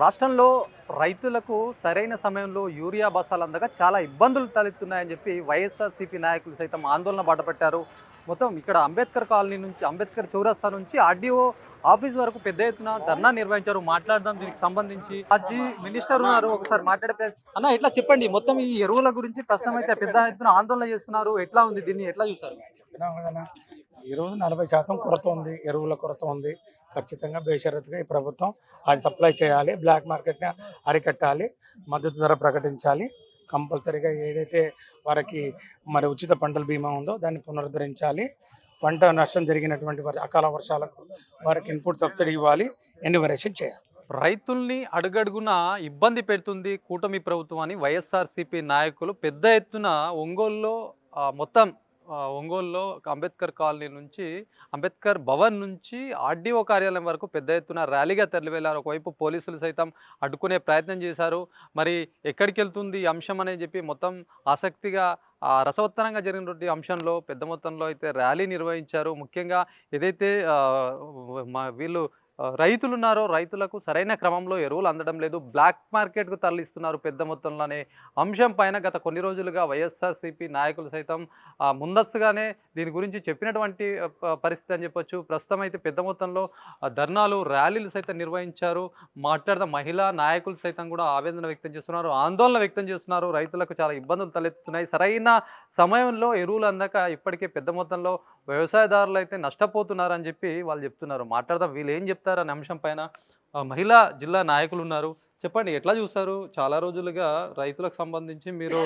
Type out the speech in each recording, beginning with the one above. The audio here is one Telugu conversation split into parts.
రాష్ట్రంలో రైతులకు సరైన సమయంలో యూరియా బస్తాలు అందక చాలా ఇబ్బందులు తలెత్తున్నాయని చెప్పి వైఎస్ఆర్సీపీ నాయకులు సైతం ఆందోళన బాటపట్టారు. మొత్తం ఇక్కడ అంబేద్కర్ కాలనీ నుంచి అంబేద్కర్ చౌరస్తా నుంచి ఆర్డీఓ ఆఫీస్ వరకు పెద్ద ఎత్తున ధర్నా నిర్వహించారు. మాట్లాడదాం దీనికి సంబంధించి. మాజీ మినిస్టర్ ఉన్నారు, ఒకసారి అన్న ఎట్లా చెప్పండి. మొత్తం ఈ ఎరువుల గురించి ప్రస్తుతం అయితే పెద్ద ఎత్తున ఆందోళన చేస్తున్నారు. ఎట్లా ఉంది, దీన్ని ఎట్లా చూసారు? చెప్పినాం కదన్నా, ఈరోజు 40% కొరత ఉంది, ఎరువుల కొరత ఉంది. ఖచ్చితంగా బేషరతుగా ఈ ప్రభుత్వం అది సప్లై చేయాలి, బ్లాక్ మార్కెట్ని అరికట్టాలి, మద్దతు ధర ప్రకటించాలి. కంపల్సరీగా ఏదైతే వారికి మరి ఉచిత పంటల బీమా ఉందో దాన్ని పునరుద్ధరించాలి. పంట నష్టం జరిగినటువంటి అకాల వర్షాలకు వారికి ఇన్పుట్ సబ్సిడీ ఇవ్వాలి, ఎన్యూమరేషన్ చేయాలి. రైతుల్ని అడుగడుగున ఇబ్బంది పెడుతుంది కూటమి ప్రభుత్వం అని వైఎస్ఆర్సీపీ నాయకులు పెద్ద ఎత్తున ఒంగోలులో మొత్తం ఒంగోలులో అంబేద్కర్ కాలనీ నుంచి అంబేద్కర్ భవన్ నుంచి ఆర్డీఓ కార్యాలయం వరకు పెద్ద ఎత్తున ర్యాలీగా తరలివెళ్లారు. ఒకవైపు పోలీసులు సైతం అడ్డుకునే ప్రయత్నం చేశారు. మరి ఎక్కడికి వెళ్తుంది ఈ అంశం అని చెప్పి మొత్తం ఆసక్తిగా రసవత్తరంగా జరిగినటువంటి అంశంలో పెద్ద మొత్తంలో అయితే ర్యాలీ నిర్వహించారు. ముఖ్యంగా ఏదైతే వీళ్ళు రైతులు ఉన్నారో రైతులకు సరైన క్రమంలో ఎరువులు అందడం లేదు, బ్లాక్ మార్కెట్కు తరలిస్తున్నారు పెద్ద మొత్తంలోనే అంశం పైన గత కొన్ని రోజులుగా వైఎస్ఆర్సీపీ నాయకులు సైతం ముందస్తుగానే దీని గురించి చెప్పినటువంటి పరిస్థితి అని చెప్పొచ్చు. ప్రస్తుతం అయితే పెద్ద మొత్తంలో ధర్నాలు ర్యాలీలు సైతం నిర్వహించారు. మాట్లాడిన మహిళా నాయకులు సైతం కూడా ఆవేదన వ్యక్తం చేస్తున్నారు, ఆందోళన వ్యక్తం చేస్తున్నారు. రైతులకు చాలా ఇబ్బందులు తలెత్తుతున్నాయి, సరైన సమయంలో ఎరువులు అందక ఇప్పటికే పెద్ద మొత్తంలో వ్యవసాయదారులు అయితే నష్టపోతున్నారని చెప్పి వాళ్ళు చెప్తున్నారు. మాట్లాడదాం వీళ్ళు ఏం చెప్తారు అనే అంశం పైన మహిళా జిల్లా నాయకులు ఉన్నారు. చెప్పండి, ఎట్లా చూస్తారు? చాలా రోజులుగా రైతులకు సంబంధించి మీరు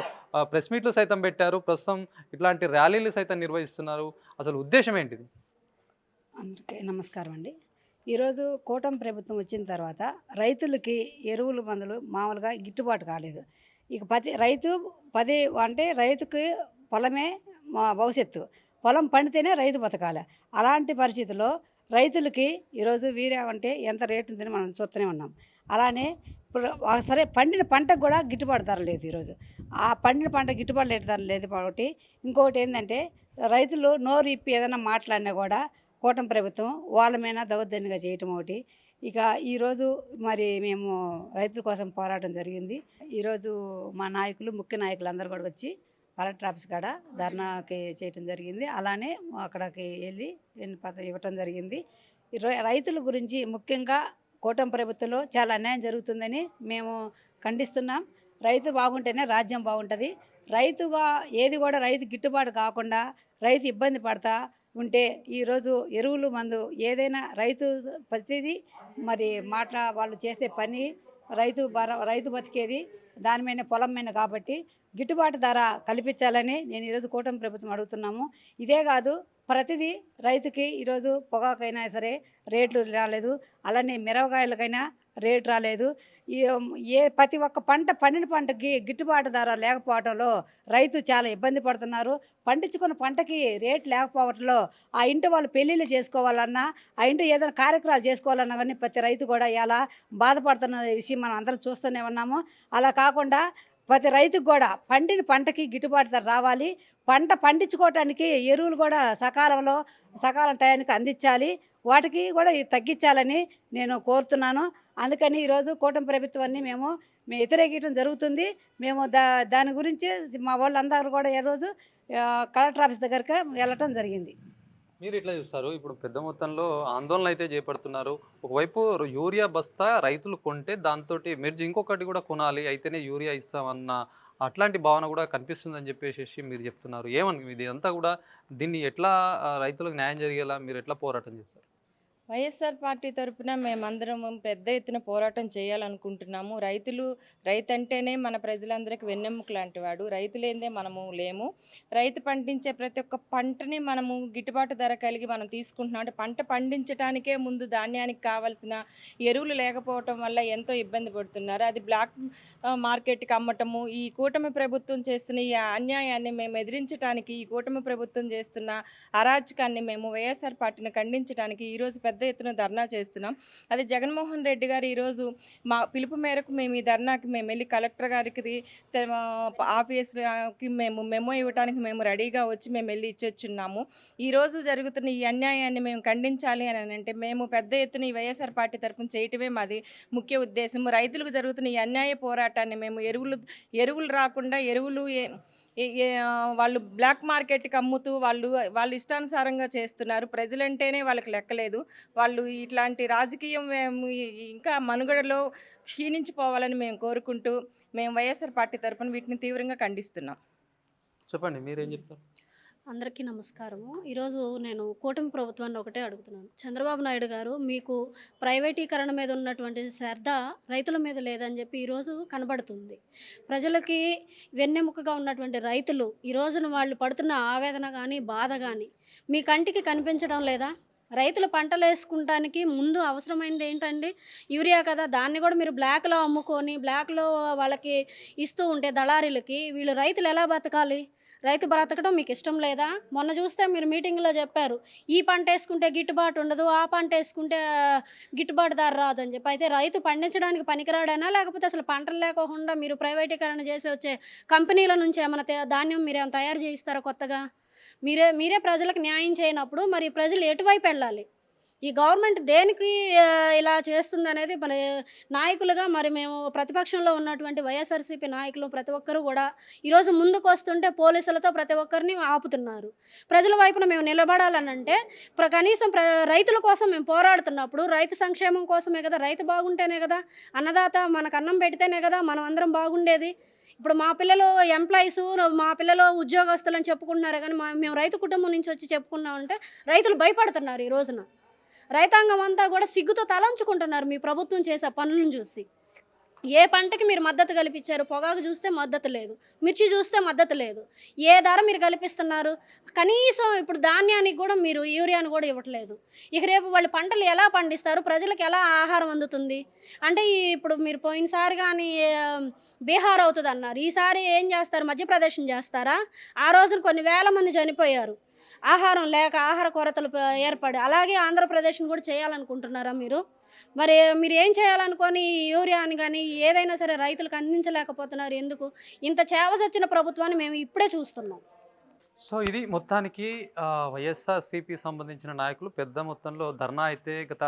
ప్రెస్ మీట్లు సైతం పెట్టారు, ప్రస్తుతం ఇట్లాంటి ర్యాలీలు సైతం నిర్వహిస్తున్నారు. అసలు ఉద్దేశం ఏంటిది? అందరికీ నమస్కారం అండి. ఈరోజు కూటమి ప్రభుత్వం వచ్చిన తర్వాత రైతులకి ఎరువులు మందులు మామూలుగా గిట్టుబాటు కాలేదు. ఇక రైతుకి పొలమే భవిష్యత్తు, పొలం పండితేనే రైతు బతకాలి. అలాంటి పరిస్థితుల్లో రైతులకి ఈరోజు వీర్యా అంటే ఎంత రేటు ఉందని మనం చూస్తూనే ఉన్నాం. అలానే ఇప్పుడు సరే పండిన పంటకు కూడా గిట్టుబాటు ధర లేదు. ఈరోజు ఆ పండిన పంట గిట్టుబాటు ధర లేదు కాబట్టి ఇంకొకటి ఏంటంటే రైతులు నోరు ఇప్పి ఏదైనా మాట్లాడినా కూడా కూటమి ప్రభుత్వం వాళ్ళ మీద దౌర్జన్యంగా చేయటం ఒకటి. ఇక ఈరోజు మరి మేము రైతుల కోసం పోరాటం జరిగింది. ఈరోజు మా నాయకులు ముఖ్య నాయకులు అందరూ కూడా వచ్చి కలెక్టర్ ఆఫీస్ కాడ ధర్నాకి చేయటం జరిగింది. అలానే అక్కడికి వెళ్ళి పత్రం ఇవ్వటం జరిగింది. రైతుల గురించి ముఖ్యంగా కూటమి ప్రభుత్వంలో చాలా అన్యాయం జరుగుతుందని మేము ఖండిస్తున్నాం. రైతు బాగుంటేనే రాజ్యం బాగుంటుంది. రైతుగా ఏది కూడా రైతు గిట్టుబాటు కాకుండా రైతు ఇబ్బంది పడతా ఉంటే ఈరోజు ఎరువులు మందు ఏదైనా రైతు ప్రతిదీ మరి వాళ్ళు చేసే పని రైతు బతికేది దాని మీద పొలం మీద కాబట్టి గిట్టుబాటు ధర కల్పించాలని నేను ఈరోజు కూటమి ప్రభుత్వం అడుగుతున్నాము. ఇదే కాదు, ప్రతిదీ రైతుకి ఈరోజు పొగాకైనా సరే రేట్లు రాలేదు, అలానే మిరపకాయలకైనా రేటు రాలేదు. ప్రతి ఒక్క పండిన పంటకి గిట్టుబాటు ధర లేకపోవడంలో రైతు చాలా ఇబ్బంది పడుతున్నారు. పండించుకున్న పంటకి రేటు లేకపోవడంలో ఆ ఇంటి వాళ్ళు పెళ్ళిళ్ళు చేసుకోవాలన్నా, ఆ ఇంటి ఏదైనా కార్యక్రమాలు చేసుకోవాలన్నా కానీ ప్రతి రైతు కూడా ఇలా బాధపడుతున్న విషయం మనం అందరం చూస్తూనే ఉన్నాము. అలా కాకుండా ప్రతి రైతుకు కూడా పండిన పంటకి గిట్టుబాటు ధర రావాలి. పంట పండించుకోవటానికి ఎరువులు కూడా సకాలం టయానికి అందించాలి. వాటికి కూడా తగ్గించాలని నేను కోరుతున్నాను. అందుకని ఈరోజు కూటమి ప్రభుత్వాన్ని మేము వ్యతిరేకించడం జరుగుతుంది. మేము దాని గురించి మా వాళ్ళందరూ కూడా ఈరోజు కలెక్టర్ ఆఫీస్ దగ్గరికి వెళ్ళటం జరిగింది. మీరు ఎట్లా చూస్తారు? ఇప్పుడు పెద్ద మొత్తంలో ఆందోళన అయితే చేపడుతున్నారు. ఒకవైపు యూరియా బస్తా రైతులు కొంటే దాంతో మీరు ఇంకొకటి కూడా కొనాలి, అయితేనే యూరియా ఇస్తామన్న అట్లాంటి భావన కూడా కనిపిస్తుందని చెప్పేసి మీరు చెప్తున్నారు. ఏమని ఇది అంతా కూడా దీన్ని ఎట్లా రైతులకు న్యాయం జరిగేలా మీరు ఎట్లా పోరాటం చేస్తారు? వైఎస్ఆర్ పార్టీ తరఫున మేమందరం పెద్ద ఎత్తున పోరాటం చేయాలనుకుంటున్నాము. రైతు అంటేనే మన ప్రజలందరికీ వెన్నెముక లాంటి వాడు. రైతు లేనిదే మనము లేము. రైతు పండించే ప్రతి ఒక్క పంటని మనము గిట్టుబాటు ధర కలిగి మనం తీసుకుంటున్నాం. అంటే పంట పండించడానికే ముందు ధాన్యానికి కావాల్సిన ఎరువులు లేకపోవటం వల్ల ఎంతో ఇబ్బంది పడుతున్నారు. అది బ్లాక్ మార్కెట్కి అమ్మటము. ఈ కూటమి ప్రభుత్వం చేస్తున్న ఈ అన్యాయాన్ని మేము ఎదిరించడానికి, ఈ కూటమి ప్రభుత్వం చేస్తున్న అరాచకాన్ని మేము వైఎస్ఆర్ పార్టీని ఖండించడానికి ఈరోజు పెద్ద పెద్ద ఎత్తున ధర్నా చేస్తున్నాం. అది జగన్మోహన్ రెడ్డి గారు ఈరోజు మా పిలుపు మేరకు మేము ఈ ధర్నాకి మేము వెళ్ళి కలెక్టర్ గారికి ఆఫీస్కి మేము మెమో ఇవ్వడానికి మేము రెడీగా వచ్చి మేము వెళ్ళి ఇచ్చొచ్చున్నాము. ఈరోజు జరుగుతున్న ఈ అన్యాయాన్ని మేము ఖండించాలి అని అంటే మేము పెద్ద ఎత్తున ఈ వైఎస్ఆర్ పార్టీ తరఫున చేయటమే మాది ముఖ్య ఉద్దేశం. రైతులకు జరుగుతున్న ఈ అన్యాయ పోరాటాన్ని మేము ఎరువులు రాకుండా వాళ్ళు బ్లాక్ మార్కెట్కి అమ్ముతూ వాళ్ళు ఇష్టానుసారంగా చేస్తున్నారు. ప్రజలంటేనే వాళ్ళకి లెక్కలేదు. వాళ్ళు ఇట్లాంటి రాజకీయం ఇంకా మనుగడలో క్షీణించిపోవాలని మేము కోరుకుంటూ మేము వైఎస్ఆర్ పార్టీ తరఫున వీటిని తీవ్రంగా ఖండిస్తున్నాం. చెప్పండి, మీరేం చెప్తారు? అందరికీ నమస్కారము. ఈరోజు నేను కూటమి ప్రభుత్వాన్ని ఒకటే అడుగుతున్నాను. చంద్రబాబు నాయుడు గారు మీకు ప్రైవేటీకరణ మీద ఉన్నటువంటి శ్రద్ధ రైతుల మీద లేదని చెప్పి ఈరోజు కనబడుతుంది. ప్రజలకి వెన్నెముకగా ఉన్నటువంటి రైతులు ఈ రోజున వాళ్ళు పడుతున్న ఆవేదన కానీ బాధ కానీ మీ కంటికి కనిపించడం లేదా? రైతులు పంటలు వేసుకుంటానికి ముందు అవసరమైనది ఏంటండి? యూరియా కదా. దాన్ని కూడా మీరు బ్లాక్లో అమ్ముకొని బ్లాక్లో వాళ్ళకి ఇస్తూ ఉంటే దళారీలకి వీళ్ళు రైతులు ఎలా బతకాలి? రైతు బ్రతకడం మీకు ఇష్టం లేదా? మొన్న చూస్తే మీరు మీటింగ్లో చెప్పారు, ఈ పంట వేసుకుంటే గిట్టుబాటు ఉండదు, ఆ పంట వేసుకుంటే గిట్టుబాటు ధర రాదు అని చెప్పి. అయితే రైతు పండించడానికి పనికిరాడైనా, లేకపోతే అసలు పంటలు లేకుండా మీరు ప్రైవేటీకరణ చేసి వచ్చే కంపెనీల నుంచి ఏమైనా ధాన్యం మీరేమైనా తయారు చేయిస్తారా కొత్తగా? మీరే ప్రజలకు న్యాయం చేయనప్పుడు మరి ప్రజలు ఎటువైపు వెళ్ళాలి? ఈ గవర్నమెంట్ దేనికి ఇలా చేస్తుంది అనేది మన నాయకులుగా మరి మేము ప్రతిపక్షంలో ఉన్నటువంటి వైఎస్ఆర్సీపీ నాయకులు ప్రతి ఒక్కరు కూడా ఈరోజు ముందుకు వస్తుంటే పోలీసులతో ప్రతి ఒక్కరిని ఆపుతున్నారు. ప్రజల వైపున మేము నిలబడాలనంటే కనీసం రైతుల కోసం మేము పోరాడుతున్నప్పుడు రైతు సంక్షేమం కోసమే కదా, రైతు బాగుంటేనే కదా, అన్నదాత మనకు అన్నం పెడితేనే కదా మనం అందరం బాగుండేది. ఇప్పుడు మా పిల్లలు ఎంప్లాయీసు, మా పిల్లలు ఉద్యోగస్తులు అని చెప్పుకుంటున్నారు, కానీ మేము రైతు కుటుంబం నుంచి వచ్చి చెప్పుకున్నామంటే రైతులు భయపడుతున్నారు. ఈ రోజున రైతాంగం అంతా కూడా సిగ్గుతో తలంచుకుంటున్నారు మీ ప్రభుత్వం చేసే పనులను చూసి. ఏ పంటకి మీరు మద్దతు కల్పించారు? పొగాకు చూస్తే మద్దతు లేదు, మిర్చి చూస్తే మద్దతు లేదు. ఏ ధర మీరు కల్పిస్తున్నారు? కనీసం ఇప్పుడు ధాన్యానికి కూడా మీరు యూరియాను కూడా ఇవ్వట్లేదు. ఇక రేపు వాళ్ళు పంటలు ఎలా పండిస్తారు? ప్రజలకు ఎలా ఆహారం అందుతుంది? అంటే ఇప్పుడు మీరు పోయినసారి కానీ బీహార్ అవుతుంది అన్నారు, ఈసారి ఏం చేస్తారు? మధ్యప్రదేశ్ చేస్తారా? ఆ రోజున కొన్ని వేల మంది చనిపోయారు ఆహారం లేక, ఆహార కొరతలు ఏర్పడి. అలాగే ఆంధ్రప్రదేశ్ని కూడా చేయాలనుకుంటున్నారా మీరు? మరి మీరు ఏం చేయాలనుకొని యూరియాని కానీ ఏదైనా సరే రైతులకు అందించలేకపోతున్నారు ఎందుకు? ఇంత చేవసొచ్చిన ప్రభుత్వాన్ని మేము ఇప్పుడే చూస్తున్నాం. సో ఇది మొత్తానికి వైఎస్ఆర్సీపీ సంబంధించిన నాయకులు పెద్ద మొత్తంలో ధర్నా అయితే గత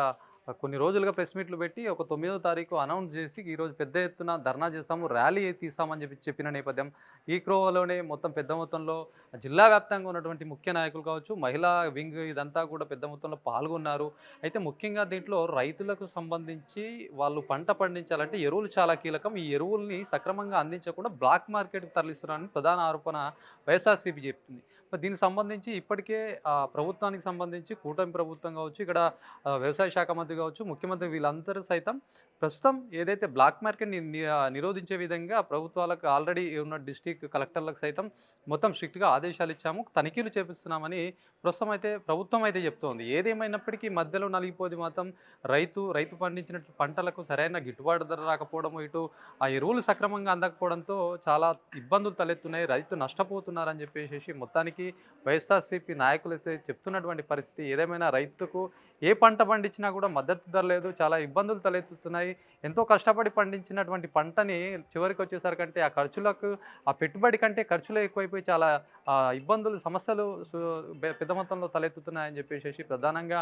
కొన్ని రోజులుగా ప్రెస్ మీట్లు పెట్టి ఒక 9వ తారీఖు అనౌన్స్ చేసి ఈరోజు పెద్ద ఎత్తున ధర్నా చేస్తాము, ర్యాలీ తీసామని చెప్పిన నేపథ్యం. ఈ క్రోవలోనే మొత్తం పెద్ద మొత్తంలో జిల్లా వ్యాప్తంగా ఉన్నటువంటి ముఖ్య నాయకులు కావచ్చు, మహిళా వింగ్ ఇదంతా కూడా పెద్ద మొత్తంలో పాల్గొన్నారు. అయితే ముఖ్యంగా దీంట్లో రైతులకు సంబంధించి వాళ్ళు పంట పండించాలంటే ఎరువులు చాలా కీలకం. ఈ ఎరువుల్ని సక్రమంగా అందించకుండా బ్లాక్ మార్కెట్కి తరలిస్తున్నారని ప్రధాన ఆరోపణ వైఎస్ఆర్సీపీ చెప్తుంది. దీనికి సంబంధించి ఇప్పటికే ప్రభుత్వానికి సంబంధించి కూటమి ప్రభుత్వం కావచ్చు, ఇక్కడ వ్యవసాయ శాఖ మంత్రి కావచ్చు, ముఖ్యమంత్రి వీళ్ళందరూ సైతం ప్రస్తుతం ఏదైతే బ్లాక్ మార్కెట్ని నిరోధించే విధంగా ప్రభుత్వాలకు ఆల్రెడీ ఉన్న డిస్ట్రిక్ట్ కలెక్టర్లకు సైతం మొత్తం స్ట్రిక్ట్గా ఆదేశాలు ఇచ్చాము, తనిఖీలు చేపిస్తున్నామని ప్రస్తుతం అయితే ప్రభుత్వం అయితే చెప్తోంది. ఏదేమైనప్పటికీ మధ్యలో నలిగిపోతే మాత్రం రైతు పండించిన పంటలకు సరైన గిట్టుబాటు ధర రాకపోవడం, ఇటు ఆ ఎరువులు సక్రమంగా అందకపోవడంతో చాలా ఇబ్బందులు తలెత్తున్నాయి, రైతు నష్టపోతున్నారని చెప్పేసి మొత్తానికి వైఎస్ఆర్సీపీ నాయకులు చెప్తున్నటువంటి పరిస్థితి. ఏదేమైనా రైతుకు ఏ పంట పండించినా కూడా మద్దతు ధర లేదు, చాలా ఇబ్బందులు తలెత్తుతున్నాయి. ఎంతో కష్టపడి పండించినటువంటి పంటని చివరికి వచ్చేసరికంటే ఆ ఖర్చులకు, ఆ పెట్టుబడి కంటే ఖర్చులు ఎక్కువైపోయి చాలా ఇబ్బందులు, సమస్యలు పెద్ద మొత్తంలో తలెత్తుతున్నాయని చెప్పేసి ప్రధానంగా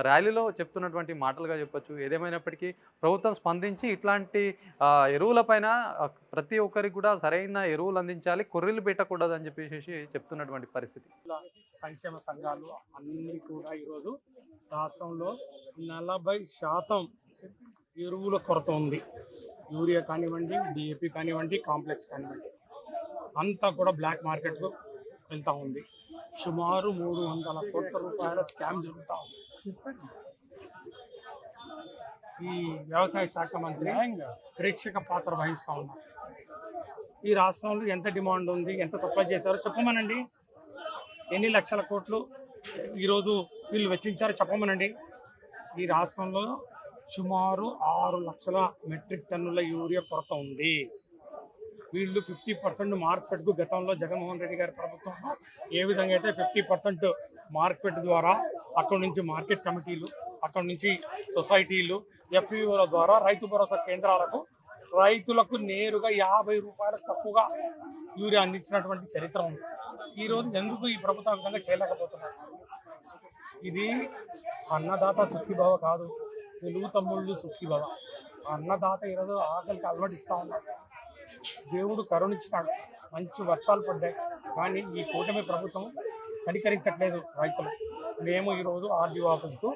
ర్యాలీలో చెప్తున్నటువంటి మాటలుగా చెప్పొచ్చు. ఏదేమైనప్పటికీ ప్రభుత్వం స్పందించి ఇట్లాంటి ఎరువులపైన ప్రతి ఒక్కరికి కూడా సరైన ఎరువులు అందించాలి, కొర్రీలు పెట్టకూడదు అని చెప్పేసి చెప్తున్నటువంటి పరిస్థితి. సంక్షేమ సంఘాలు అన్నీ కూడా ఈరోజు రాష్ట్రంలో 40% ఎరువుల కొరత ఉంది. యూరియా కానివ్వండి, డిఏపి కానివ్వండి, కాంప్లెక్స్ కానివ్వండి, అంతా కూడా బ్లాక్ మార్కెట్కు వెళ్తూ ఉంది. సుమారు 300 కోట్ల రూపాయల స్కామ్ జరుగుతూ ఉంది. ఈ వ్యవసాయ శాఖ మంత్రి ప్రేక్షక పాత్ర వహిస్తూ ఉన్నారు. ఈ రాష్ట్రంలో ఎంత డిమాండ్ ఉంది, ఎంత సప్లై చేశారో చెప్పమనండి. ఎన్ని లక్షల కోట్లు ఈరోజు వీళ్ళు వెచ్చించారో చెప్పమనండి. ఈ రాష్ట్రంలో సుమారు 6 లక్షల మెట్రిక్ టన్నుల యూరియా కొరత ఉంది. వీళ్ళు 50% మార్కెట్కు గతంలో జగన్మోహన్ రెడ్డి గారి ప్రభుత్వంలో ఏ విధంగా అయితే 50% మార్కెట్ ద్వారా అక్కడ నుంచి మార్కెట్ కమిటీలు, అక్కడ నుంచి సొసైటీలు, ఎఫ్పిఓల ద్వారా రైతు భరోసా కేంద్రాలకు రైతులకు నేరుగా 50 రూపాయలు తక్కువగా యూరియా అందించినటువంటి చరిత్ర ఉంది. ఈరోజు ఎందుకు ఈ ప్రభుత్వం విధంగా చేయలేకపోతున్నారు? ఇది అన్నదాత సుఖీభవ కాదు, తెలుగు తమ్ముళ్ళు సుఖీభవ. అన్నదాత ఈరోజు ఆకలికి అలవాటిస్తూ ఉన్నాడు. దేవుడు కరుణించినాడు, మంచి వర్షాలు పడ్డాయి, కానీ ఈ కూటమి ప్రభుత్వం కనికరించట్లేదు రైతులు. మేము ఈరోజు ఆర్డీఓ ఆఫీస్కు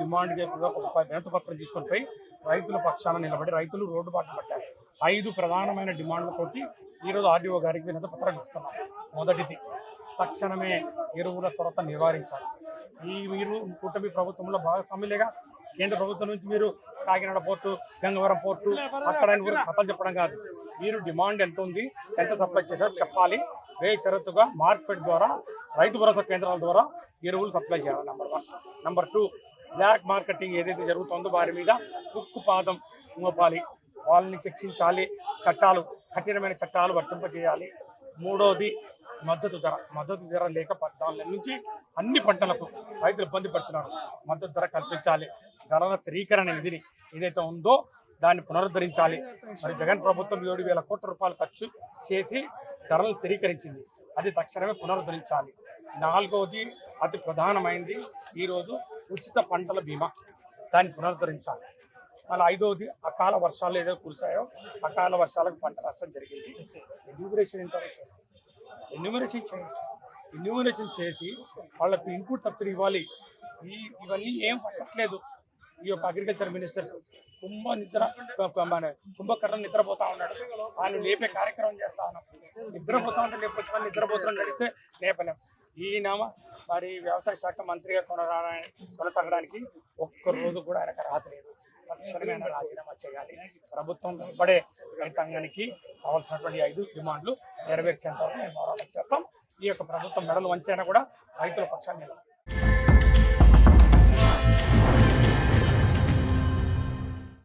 డిమాండ్ చేసిన ఒక వినతి పత్రం తీసుకొని పోయి రైతుల పక్షాన నిలబడి రైతులు రోడ్డు బాట పడ్డారు. 5 ప్రధానమైన డిమాండ్లతోటి ఈరోజు ఆర్డీఓ గారికి వినతి పత్రం ఇస్తున్నాం. మొదటిది, తక్షణమే ఎరువుల కొరత నివారించాలి. మీరు కూటమి ప్రభుత్వంలో భాగస్వాములేగా. కేంద్ర ప్రభుత్వం నుంచి మీరు కాకినాడ పోర్టు, గంగవరం పోర్టు, అక్కడ కథలు చెప్పడం కాదు. మీరు డిమాండ్ ఎంత ఉంది, ఎంత సప్లై చేశారో చెప్పాలి. బేషరతుగా మార్కెట్ ద్వారా, రైతు భరోసా కేంద్రాల ద్వారా ఎరువులు సప్లై చేయాలి. నెంబర్ 1. నెంబర్ 2, బ్లాక్ మార్కెటింగ్ ఏదైతే జరుగుతుందో వారి మీద ఉక్కుపాదం మోపాలి, వాళ్ళని శిక్షించాలి, కఠినమైన చట్టాలు వర్తింపజేయాలి. 3వది, మద్దతు ధర లేక 14 నుంచి అన్ని పంటలకు రైతులు ఇబ్బంది పడుతున్నారు. మద్దతు ధర కల్పించాలి. ధరల స్థిరీకరణ నిధిని ఏదైతే ఉందో దాన్ని పునరుద్ధరించాలి. మరి జగన్ ప్రభుత్వం 7,000 కోట్ల రూపాయలు ఖర్చు చేసి ధరలను స్థిరీకరించింది, అది తక్షణమే పునరుద్ధరించాలి. 4వది, అతి ప్రధానమైనది ఈరోజు ఉచిత పంటల బీమా, దాన్ని పునరుద్ధరించాలి. మళ్ళీ 5వది, అకాల వర్షాలు ఏదో కురిశాయో అకాల వర్షాలకు పంట నష్టం జరిగింది. ఎన్యూమరేషన్ చేసి వాళ్ళకు ఇన్పుట్ సబ్సిడీ ఇవ్వాలి. ఇవన్నీ ఏం పట్టట్లేదు. ఈ యొక్క అగ్రికల్చర్ మినిస్టర్ కుంభకర్ణ నిద్రపోతా ఉన్నాడు. ఆయన లేపే కార్యక్రమం చేస్తా ఉన్నాం. నిద్రపోతా ఉంటే లేకపోతే నిద్రపోతున్న అడిగితే లేపలేం. ఈయన మరి వ్యవసాయ శాఖ మంత్రిగా కొనసాగడానికి ఒక్క రోజు కూడా ఆయనకు రాత లేదు. తక్షణమే ఆయన రాజీనామా చేయాలి. ప్రభుత్వం వెంబడే రైతాంగానికి కావాల్సినటువంటి 5 డిమాండ్లు నెరవేర్చేంత వరకు మేము పోరాటం చేస్తాం. ఈ యొక్క ప్రభుత్వం మెడలు వంచైనా కూడా రైతుల పక్షాన్ని నిలబడతాం.